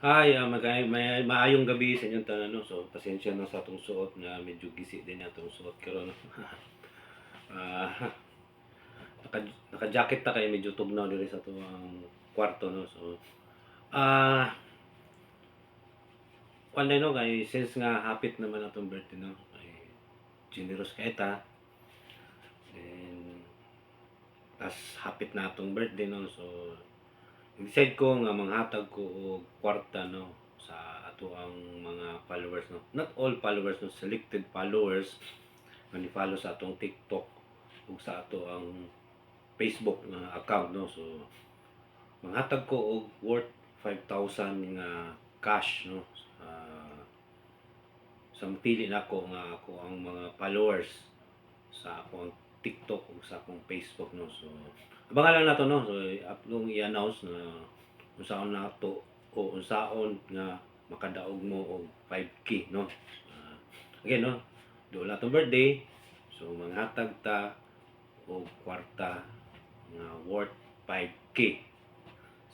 Hi, may maayong gabi sa inyong tanan, no. So, pasensya na sa atong suot nga medyo gisi din atong suot karon, no. Ah, naka-jacket ta kay medyo tugnaw diri sa tuwang kwarto, no. So, ah, kuan no kay since nga hapit naman atong birthday, no. Ay generous kay ta. And as hapit na atong birthday, no. So, decide ko nga manghatag ko og kwarta, no, sa ato ang mga followers, no. Not all followers, no, selected followers nga ni-follow sa atong TikTok ug sa ato ang Facebook nga account, no. So, manghatag ko og worth 5,000 nga cash, no, sa mapili nako nga ako ang mga followers sa akong TikTok ug sa akong Facebook, no. So, abangan lang nato, no. So, upload i-announce na unsaon nato o unsaon nga makadaog mo og 5K, no. Ah, again, no, doon na atong birthday. So, manghatag ta og kwarta nga worth 5K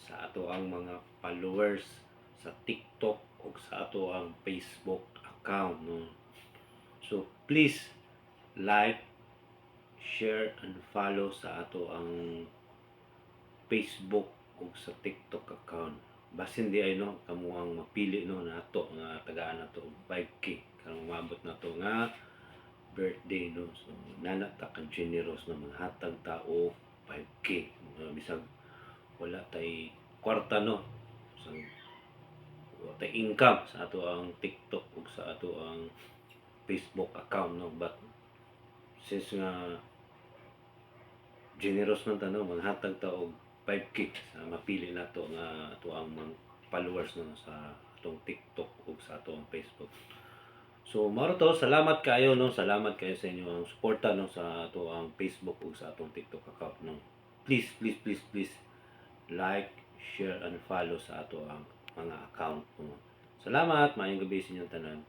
sa ato ang mga followers sa TikTok ug sa ato ang Facebook account, no. So, please like, share, and follow sa ato ang Facebook ug sa TikTok account. Basin di ay, no, kamo ang mapili, no, nato nga tagaan nato og 5K karong maabot nato nga birthday, no. So, nana ta ka generous na manghatag ta og 5K. Bisag wala tay kwarta, no. So, wala tay income sa ato ang TikTok ug sa ato ang Facebook account, no. But since nga generous man ta, no, manghatag ta og 5K sa mapili nato nga ato ang mga followers, no, sa atong TikTok ug sa atong Facebook. So, mao to, salamat kayo, no. Salamat kayo sa inyong suporta, no, sa ato ang Facebook ug sa atong TikTok account, no. Please, please, please, please like, share, and follow sa ato ang mga account, no. Salamat, maayong gabi sa inyong tanan.